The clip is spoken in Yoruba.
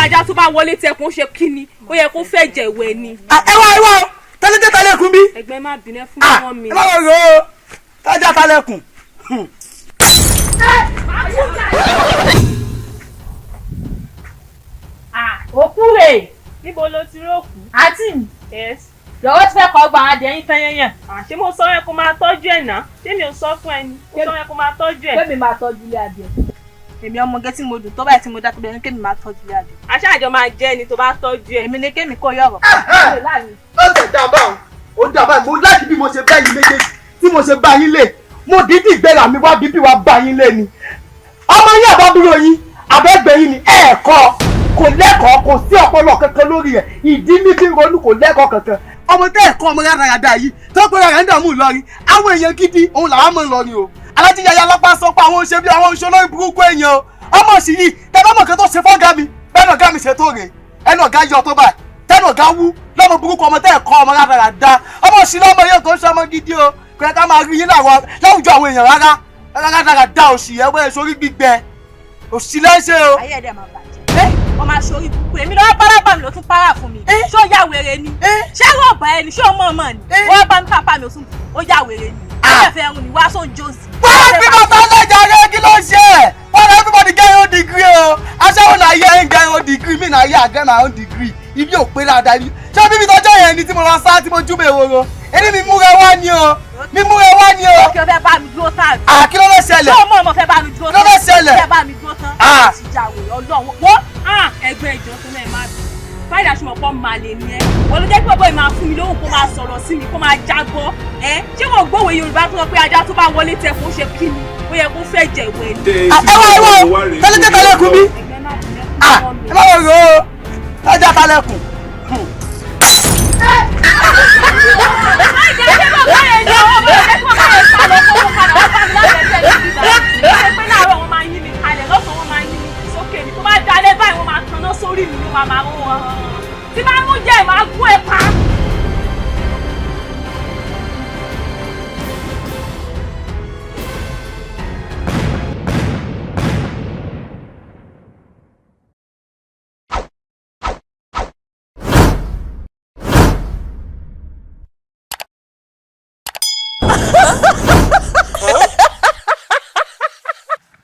ajá tó bá wọlé tẹkùn ṣe kíni ó yẹ kó fẹ́ jẹ̀wẹ̀ ni. ẹ wá tẹ́lẹ̀ tẹ́lẹ̀kùn bí. ẹgbẹ́ má bínú fún ọmọ mi. ẹ má rò ó tájà tẹ́lẹ̀kùn. òkú rè níbo ló ti rókù. àǹtí mi yes. yọ̀wọ́ ti fẹ́ kọ́ gba adìẹ yín tán yẹn yẹn. ṣé mo sọ yẹn kó máa tọ́jú ẹ̀ náà ṣé mi ò sọ fún ẹni mo sọ yẹn kó máa tọ́jú ẹ̀. kémi máa tọ́jú ilé adìẹ. èmi ọmọge tí mo dùn tó báyìí tí mo dá tó bẹ́ẹ̀ ni kémi máa tọ́jú ilé adìẹ. aṣáájọ máa jẹ́ ẹni tó bá tọ́jú ẹ̀. èmi ni kémi kó yọ̀rọ̀. ó ti dàbà ó dàbà mo láti bí mo ṣe bá yín méjèèjì tí mo ṣe bá yín lé mo dídì gbéra mi wá bíbí wa bá yín lé ni ọmọ yín àbábúrò yín àbẹ́gbẹ́ yín ni ẹ̀ẹ̀kọ́ kò lẹ́kọ̀ọ́ kò sí ọpọlọ kankan lórí ẹ̀ ìdí ní bí ronú kò lẹ́kọ̀ọ́ kankan ọmọ tẹ́ ẹ̀kọ́ ọmọ rádaràda yìí tó pé rárá ń dààmú Ìlọrin àwọn èèyàn gidi òun làwọn mọ̀ Ìlọrin o alájí yaya lọ́pàá sọ pé àwọn òṣèbí àwọn òṣèlú burúkú èèyàn o ọmọ sì yìí tẹ́ bá mọ̀ kan tó ṣe fọ́gá mi bẹ́ẹ̀ náà ọ̀gá mi ṣe tó rè ẹnu ọ̀gá yọ tó báyìí tẹ́nu ọ̀gá wú lọ́mọ burúkú ọmọ tẹ́ ẹ̀kọ́ ọmọ rádaràda ọmọ sì lọ́mọ yóò tó ń ṣọmọ gidi o kò yẹ ká máa rí yín láwùjọ àwọn èèyàn rárá rádaràda òṣì ẹ̀wẹ́ sórí gbígbẹ òṣì lẹ́sẹ̀ o. ayé ẹ̀dẹ̀ máa bàjẹ́. wọ́n máa ṣorí burúkú èmi lọ́wọ́ párábà mi ló tún párá fún mi. ṣé ó yà wèrè ni. ṣé wọ́n bá ẹni ṣé ó mọ̀ ọmọ ni. wọ́n bá mi pápá mi ó yà wèrè ni. ẹ̀fẹ̀ ẹ̀rùn ni wá sóun jósì. wọ́n fi bàtà lẹ́jà rẹ̀ kí ló ṣe é wọ́n lọ everybody get your own degree o aṣáwó náà yẹ ń get your own degree mi náà yẹ àgẹ́ my own degree ibi ò pé dáadáa ibi ṣé bíbí tọ́jọ́ yẹn ni tí mo lọ sá tí mo júbẹ̀ ìwòrò èmi mi múra wá ni o mi múra wá ni o. kí o fẹ́ bá mi dúró tán. kí ló ló ṣẹlẹ̀. ṣé o mọ̀ ọmọ fẹ́ bá mi dúró tán. kí ló ló ṣẹlẹ̀. fẹ́ bá mi dúró tán. ti jà wèrè ọlọ́run wọ́n. ẹgbẹ́ ìjọ tó náà má bì fáìdà ṣùgbọ́n pọ́ máa lè ní ẹ́ wọ́n ló jẹ́ pé bóyá máa fún mi lóhùn kó máa sọ̀rọ̀ sí mi kó máa jágbọ́ ẹ́ ṣé wọ́n gbóhùn Yorùbá tó sọ pé ajá tó bá wọlé tẹ kó ṣe kí ni ó yẹ kó fẹ́ jẹ ìwé ni. ẹ wá tẹ́lẹ̀ tẹ́lẹ̀kùn bí. ẹgbẹ́ má bì ẹ má rò ó tájà tẹ́lẹ̀kùn. sórí mi ló máa mú wọn tí bá mú jẹ́ ìmọ̀ agún ẹ̀kọ́